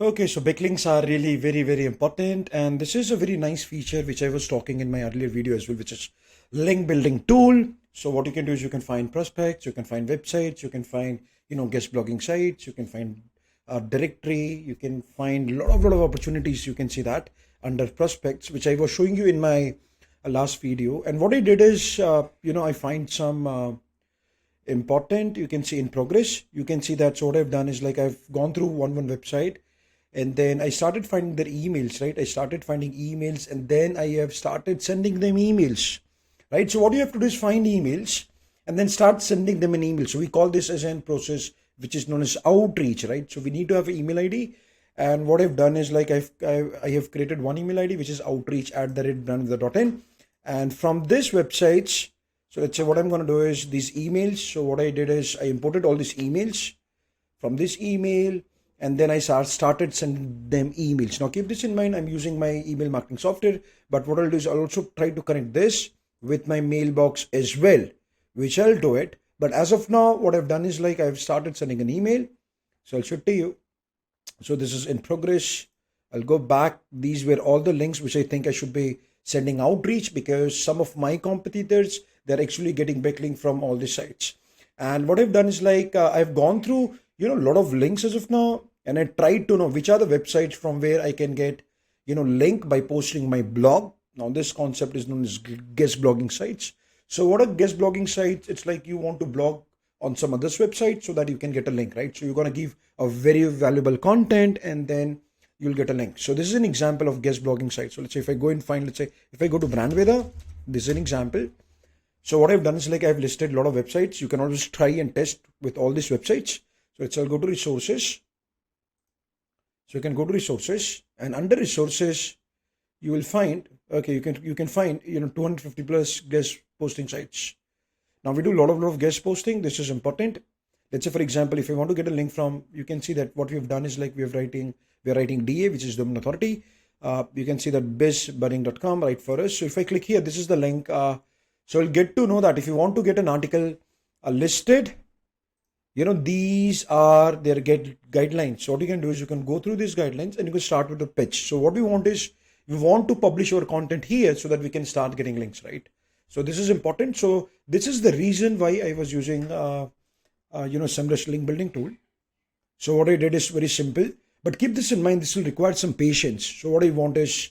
Okay, so backlinks are really very important, and this is a very nice feature which I was talking in my earlier video as well, which is link building tool. So what you can do is you can find prospects, you can find websites, you can find guest blogging sites, you can find a directory, you can find a lot of opportunities. You can see that under prospects, which I was showing you in my last video. And what I did is I find some important. You can see in progress. You can see that. So what I've done is like I've gone through one website, and then I started finding their emails, right? I started finding emails, and then I have started sending them emails, right? So what you have to do is find emails and then start sending them an email. So we call this as an process which is known as outreach, right? So we need to have an email ID. And what I've done is like I have created one email ID, which is outreach@brandveda.in. And from this websites, so let's say what I'm going to do is these emails. So what I did is I imported all these emails from this email, and then I started sending them emails. Now keep this in mind, I'm using my email marketing software, but what I'll do is I'll also try to connect this with my mailbox as well, which I'll do it. But as of now, what I've done is like I've started sending an email. So I'll show it to you. So this is in progress. I'll go back. These were all the links which I think I should be sending outreach, because some of my competitors, they're actually getting backlink from all these sites. And what I've done is like I've gone through a lot of links as of now, and I tried to know which are the websites from where I can get link by posting my blog. Now this concept is known as guest blogging sites. So what are guest blogging sites? It's like you want to blog on some other's website so that you can get a link, right? So you're going to give a very valuable content, and then you'll get a link. So this is an example of guest blogging site. So let's say if I go and find, let's say if I go to Brandveda, this is an example. So what I've done is like I've listed a lot of websites. You can always try and test with all these websites. So I'll go to resources. So you can go to resources, and under resources, you will find, okay, you can find 250 plus guest posting sites. Now we do a lot of guest posting. This is important. Let's say for example, if I want to get a link from, you can see that what we've done is like we're writing DA, which is domain authority. You can see that bizburning.com right for us. So if I click here, this is the link. So you'll get to know that if you want to get an article listed, these are their guidelines. So what you can do is you can go through these guidelines and you can start with the pitch. So what we want is we want to publish our content here so that we can start getting links, right? So this is important. So this is the reason why I was using, SEMrush link building tool. So what I did is very simple, but keep this in mind, this will require some patience. So what I want is,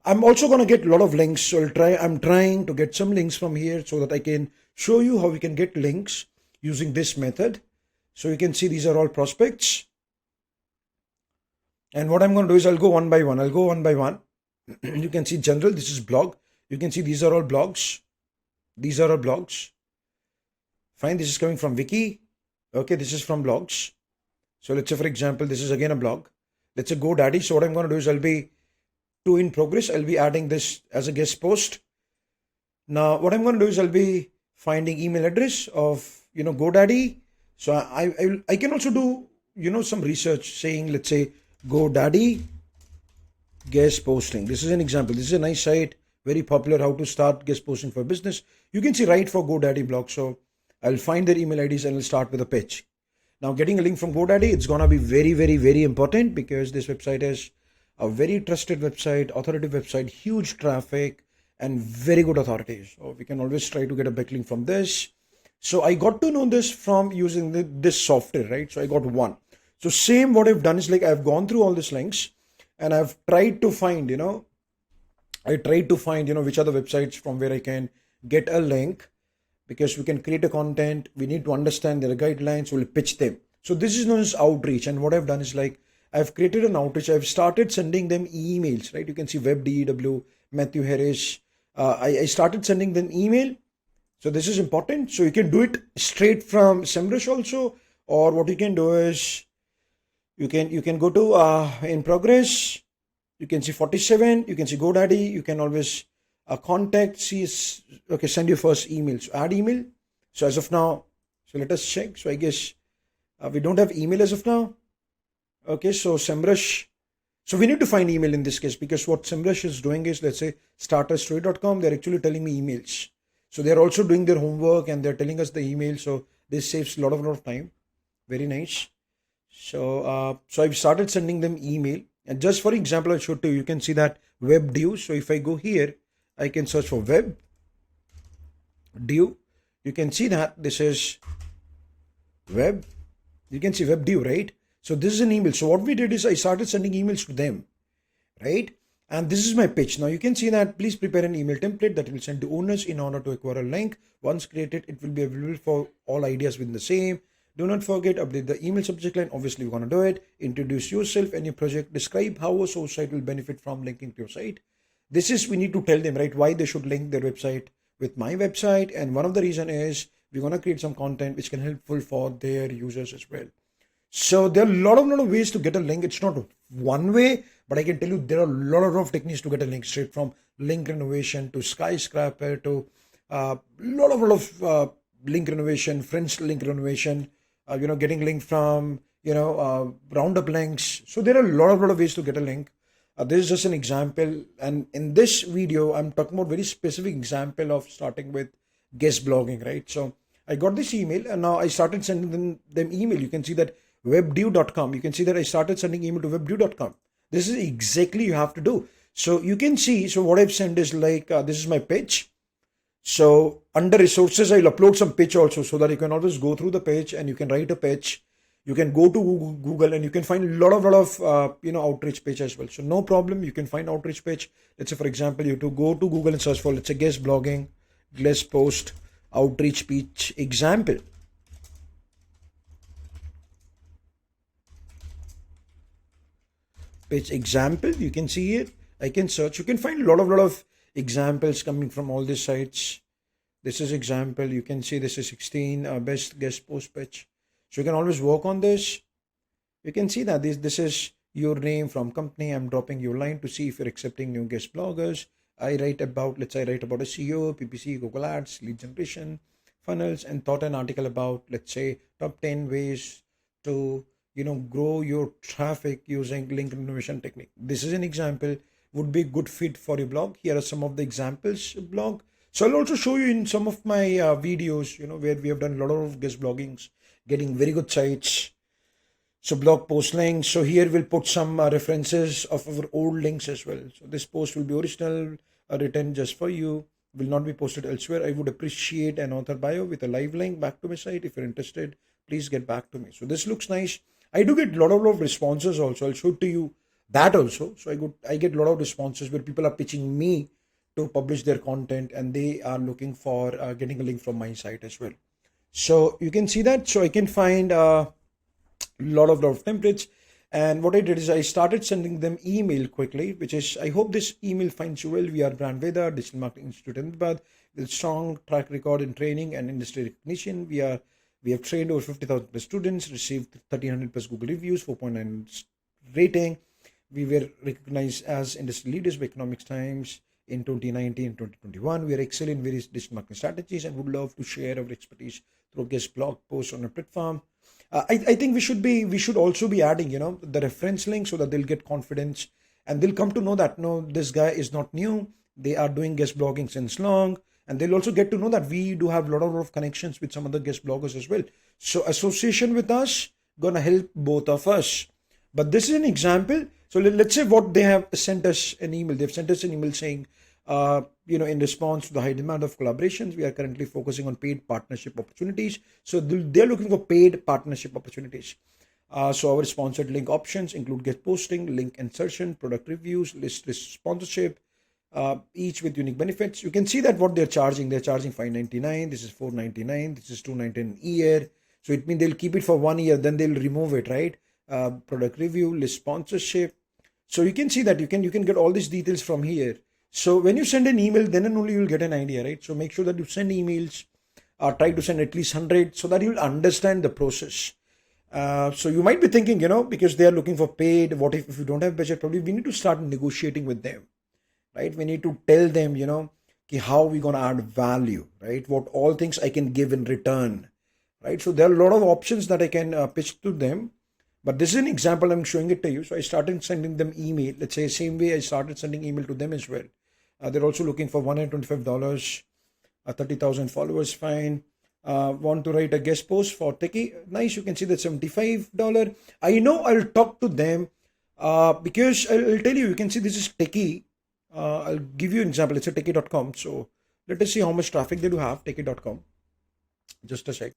I'm also going to get a lot of links. So I'm trying to get some links from here so that I can show you how we can get links using this method. So you can see these are all prospects. And what I'm going to do is I'll go one by one. You can see general, this is blog. You can see these are all blogs. These are all blogs. Fine, this is coming from Wiki. Okay, this is from blogs. So let's say for example, this is again a blog. Let's say GoDaddy. So what I'm going to do is I'll be in progress. I'll be adding this as a guest post. Now what I'm going to do is I'll be finding email address of GoDaddy. So I can also do some research saying, let's say GoDaddy guest posting. This is an example. This is a nice site, very popular, how to start guest posting for business. You can see right for GoDaddy blog. So I'll find their email IDs and I'll start with a pitch. Now getting a link from GoDaddy, it's gonna be very important, because this website is a very trusted website, authoritative website, huge traffic and very good authorities. So we can always try to get a backlink from this. So I got to know this from using this software, right? So I got one. So same what I've done is like I've gone through all these links and I've tried to find, which are the websites from where I can get a link, because we can create a content. We need to understand their guidelines. We'll pitch them. So this is known as outreach. And what I've done is like I've created an outreach. I've started sending them emails, right? You can see WebDEW, Matthew Harris. I started sending them email. So this is important. So you can do it straight from SEMrush also, or what you can do is you can go to in progress. You can see 47. You can see GoDaddy. You can always contact. Send your first email. So add email. So as of now, so let us check. So I guess we don't have email as of now. Okay, so SEMrush. So we need to find email in this case, because what SEMrush is doing is, let's say starterstory.com, they're actually telling me emails. So they're also doing their homework and they're telling us the email. So this saves a lot of time. Very nice. So I've started sending them email. And just for example, I'll show to you. You can see that web due. So if I go here, I can search for web due. You can see that this is web. You can see web due, right? So this is an email. So what we did is I started sending emails to them, right? And this is my pitch. Now you can see that please prepare an email template that will send to owners in order to acquire a link. Once created, it will be available for all ideas within the same. Do not forget, update the email subject line. Obviously, we're going to do it. Introduce yourself and your project. Describe how a source site will benefit from linking to your site. This is, we need to tell them, right, why they should link their website with my website. And one of the reason is we're going to create some content which can helpful for their users as well. So there are a lot of ways to get a link. It's not one way, but I can tell you there are a lot of techniques to get a link, straight from link renovation to skyscraper to lot of link renovation, French link renovation, getting link from, roundup links. So there are a lot of ways to get a link. This is just an example. And in this video, I'm talking about very specific example of starting with guest blogging, right? So I got this email and now I started sending them email. You can see that webdue.com. You can see that I started sending email to webdue.com. This is exactly you have to do. So you can see, so what I've sent is like, this is my pitch. So under resources, I'll upload some pitch also so that you can always go through the pitch and you can write a pitch. You can go to Google and you can find a lot of outreach page as well. So no problem. You can find outreach page. Let's say, for example, you have to go to Google and search for, let's say, guest blogging, guest post, outreach pitch example. Page example, you can see it. I can search. You can find a lot of examples coming from all these sites. This is example. You can see this is 16 best guest post pitch. So you can always work on this. You can see that this is your name from company. I'm dropping your line to see if you're accepting new guest bloggers. I write about, let's say I write about SEO, PPC, Google Ads, lead generation, funnels, and thought an article about, let's say, top 10 ways to grow your traffic using link renovation technique. This is an example, would be a good fit for your blog. Here are some of the examples blog. So I'll also show you in some of my videos, where we have done a lot of guest bloggings, getting very good sites. So blog post links. So here we'll put some references of our old links as well. So this post will be original, written just for you, will not be posted elsewhere. I would appreciate an author bio with a live link back to my site. If you're interested, please get back to me. So this looks nice. I do get a lot of responses also. I'll show to you that also. So I get a lot of responses where people are pitching me to publish their content and they are looking for getting a link from my site as well. So you can see that. So I can find a lot of templates. And what I did is I started sending them email quickly, which is, I hope this email finds you well. We are Brandveda, Digital Marketing Institute in Hyderabad, with strong track record in training and industry recognition. We have trained over 50,000 plus students, received 1,300 plus Google reviews, 4.9 rating. We were recognized as industry leaders by Economics Times in 2019 and 2021. We are excellent in various digital marketing strategies and would love to share our expertise through guest blog posts on our platform. I think we should also be adding, the reference link so that they'll get confidence and they'll come to know that, no, this guy is not new. They are doing guest blogging since long. And they'll also get to know that we do have a lot of connections with some other guest bloggers as well. So association with us gonna help both of us. But this is an example. So let's say what they have sent us an email. They've sent us an email saying, in response to the high demand of collaborations, we are currently focusing on paid partnership opportunities. So they're looking for paid partnership opportunities. So our sponsored link options include guest posting, link insertion, product reviews, list sponsorship, each with unique benefits. You can see that what they're charging $5.99. This is $4.99. This is $2.99 a year. So it means they'll keep it for 1 year, then they'll remove it, right? Product review, list sponsorship. So you can see that you can get all these details from here. So when you send an email, then and only you'll get an idea, right? So make sure that you send emails, try to send at least 100 so that you'll understand the process. So you might be thinking, because they are looking for paid, what if you don't have budget? Probably we need to start negotiating with them, right? We need to tell them, how we're going to add value, right? What all things I can give in return, right? So there are a lot of options that I can pitch to them. But this is an example, I'm showing it to you. So I started sending them email. Let's say same way I started sending email to them as well. They're also looking for $125, 30,000 followers, fine. Want to write a guest post for techie? Nice. You can see that $75. I know I'll talk to them because I'll tell you, you can see this is techie. I'll give you an example. It's a techie.com. So let us see how much traffic they do have. Techie.com. Just a sec.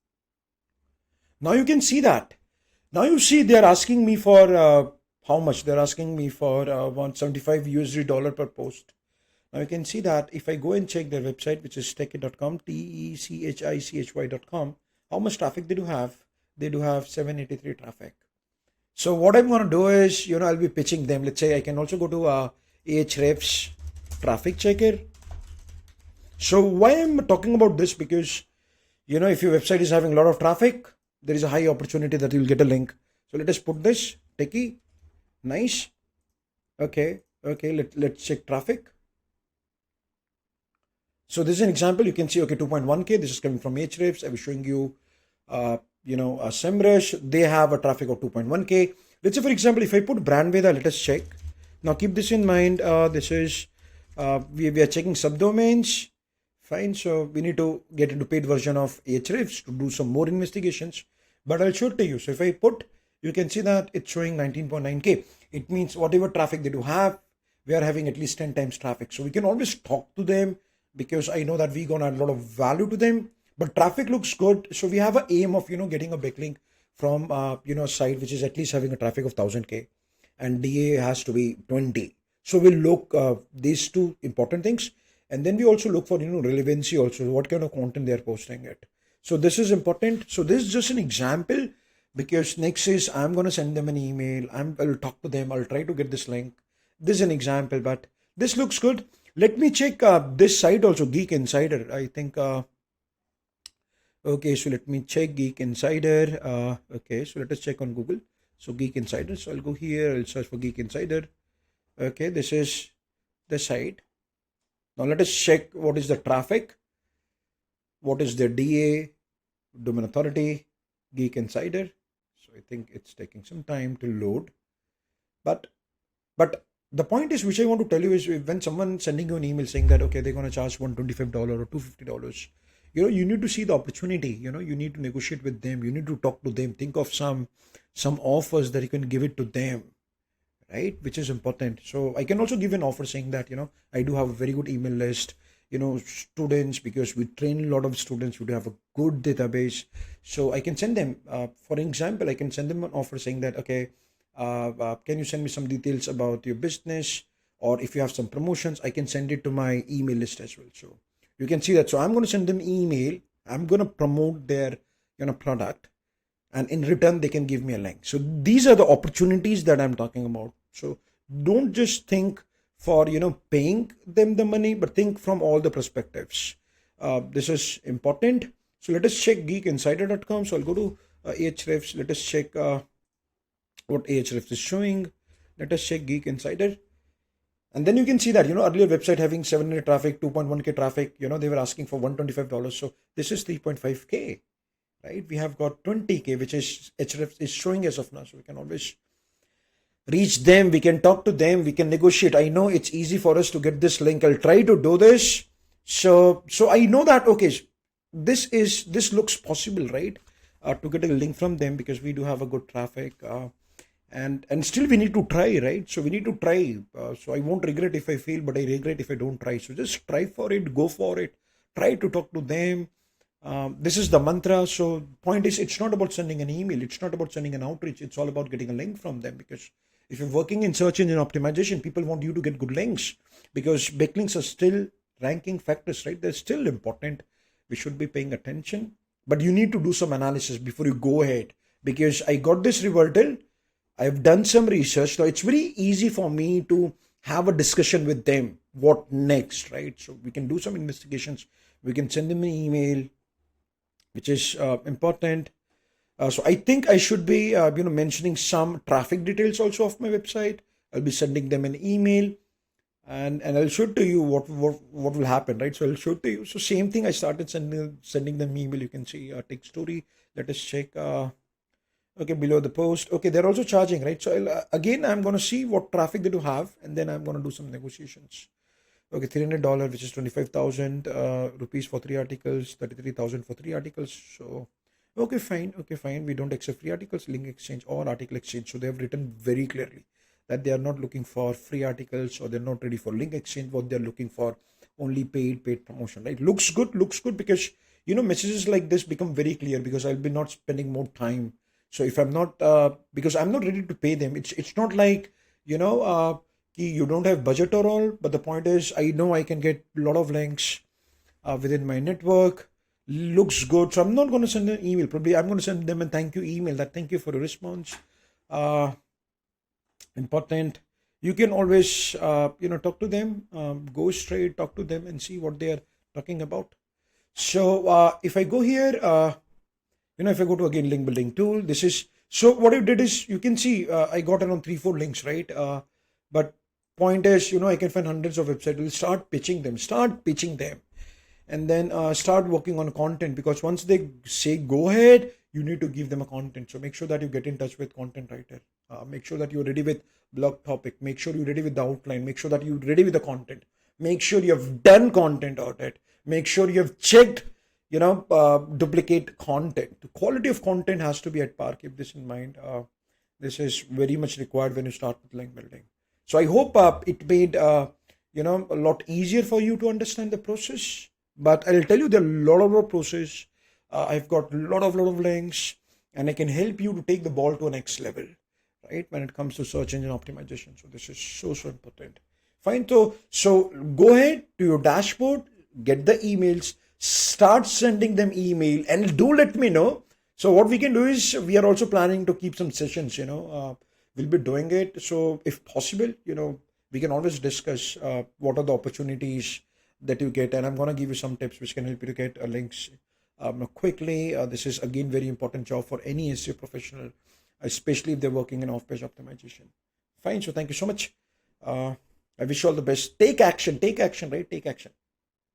Now you can see that. Now you see they're asking me for how much? They're asking me for 175 USD dollar per post. Now you can see that if I go and check their website, which is techie.com, techichy.com, how much traffic they do have? They do have 783 traffic. So what I'm going to do is, I'll be pitching them. Let's say I can also go to Ahrefs traffic checker. So why I'm talking about this? Because, if your website is having a lot of traffic, there is a high opportunity that you'll get a link. So let us put this techie. Nice. Okay. Let's check traffic. So this is an example. You can see, 2.1K. This is coming from Ahrefs. I was showing you, SEMrush. They have a traffic of 2.1K. Let's say, for example, if I put Brandveda, let us check. Now keep this in mind. This is, we are checking subdomains. Fine. So we need to get into paid version of Ahrefs to do some more investigations. But I'll show it to you. So if I put, you can see that it's showing 19.9K. It means whatever traffic they do have, we are having at least 10 times traffic. So we can always talk to them, because I know that we're going to add a lot of value to them, but traffic looks good. So we have an aim of, getting a backlink from, a site which is at least having a traffic of 1000K, and DA has to be 20. So we'll look these two important things. And then we also look for, relevancy also, what kind of content they're posting it. So this is important. So this is just an example, because next is I'm going to send them an email. I'll talk to them. I'll try to get this link. This is an example, but this looks good. Let me check this site also, Geek Insider. I think, okay, so let me check Geek Insider. Okay, so let us check on Google. So Geek Insider. So I'll go here, I'll search for Geek Insider. Okay, this is the site. Now let us check what is the traffic. What is the DA, domain authority, Geek Insider. So I think it's taking some time to load. But the point is, which I want to tell you, is when someone sending you an email saying that, okay, they're going to charge $125 or $250, you need to see the opportunity. You need to negotiate with them. You need to talk to them. Think of some offers that you can give it to them, right? Which is important. So I can also give an offer saying that, I do have a very good email list, students, because we train a lot of students. We do have a good database. So I can send them, for example, I can send them an offer saying that, okay, can you send me some details about your business, or if you have some promotions, I can send it to my email list as well. So you can see that. So I'm going to send them email. I'm going to promote their product, and in return they can give me a link. So these are the opportunities that I'm talking about. So don't just think for paying them the money, but think from all the perspectives. This is important. So let us check geekinsider.com. So I'll go to Ahrefs. Let us check what Ahrefs is showing. Let us check Geek Insider. And then you can see that, earlier website having 700 traffic, 2.1K traffic, they were asking for $125. So this is 3.5K, right? We have got 20K, which is Ahrefs is showing as of now. So we can always reach them. We can talk to them. We can negotiate. I know it's easy for us to get this link. I'll try to do this. So I know that, okay, this looks possible, right? To get a link from them, because we do have a good traffic. And still we need to try, right? So we need to try. So I won't regret if I fail, but I regret if I don't try. So just try for it, go for it, try to talk to them. This is the mantra. So point is, it's not about sending an email. It's not about sending an outreach. It's all about getting a link from them, because if you're working in search engine optimization, people want you to get good links, because backlinks are still ranking factors, right? They're still important. We should be paying attention, but you need to do some analysis before you go ahead, because I got this revertal. I've done some research. Now it's very easy for me to have a discussion with them. What next, right? So we can do some investigations. We can send them an email, which is important. So I think I should be, mentioning some traffic details also of my website. I'll be sending them an email, and I'll show to you what will happen, right? So I'll show to you. So same thing. I started sending them email. You can see text story. Let us check. Okay, below the post. Okay, they're also charging, right? So again, I'm going to see what traffic they do have, and then I'm going to do some negotiations. Okay, $300, which is 25,000 rupees for 3 articles, 33,000 for 3 articles. So, okay, fine. Okay, fine. We don't accept free articles, link exchange, or article exchange. So, they have written very clearly that they are not looking for free articles, or they're not ready for link exchange. What they're looking for, only paid promotion, right? Looks good, because messages like this become very clear, because I'll be not spending more time. So if I'm not because I'm not ready to pay them, it's not like you know you don't have budget or all, but the point is I know I can get a lot of links within my network. Looks good, so I'm not going to send an email. Probably I'm going to send them a thank you email, that thank you for your response. uh, Important. You can always talk to them, go straight, talk to them and see what they are talking about. So if I go here, if I go to again link building tool, this is, so what I did is, you can see I got around 3-4 links, right? But point is, I can find hundreds of websites. We'll start pitching them, and then start working on content, because once they say go ahead, you need to give them a content. So make sure that you get in touch with content writer. Make sure that you're ready with blog topic. Make sure you're ready with the outline. Make sure that you're ready with the content. Make sure you have done content audit. Make sure you have checked duplicate content. The quality of content has to be at par. Keep this in mind. This is very much required when you start with link building. So I hope it made a lot easier for you to understand the process. But I'll tell you, there are a lot of process. I've got a lot of links, and I can help you to take the ball to a next level, right? When it comes to search engine optimization. So this is so important. Fine. So go ahead to your dashboard, get the emails, start sending them email, and do let me know. So what we can do is, we are also planning to keep some sessions, we'll be doing it. So if possible, we can always discuss what are the opportunities that you get, and I'm going to give you some tips which can help you to get links quickly. This is again very important job for any SEO professional, especially if they're working in off-page optimization. Fine. So thank you so much. I wish you all the best. Take action, right? Take action.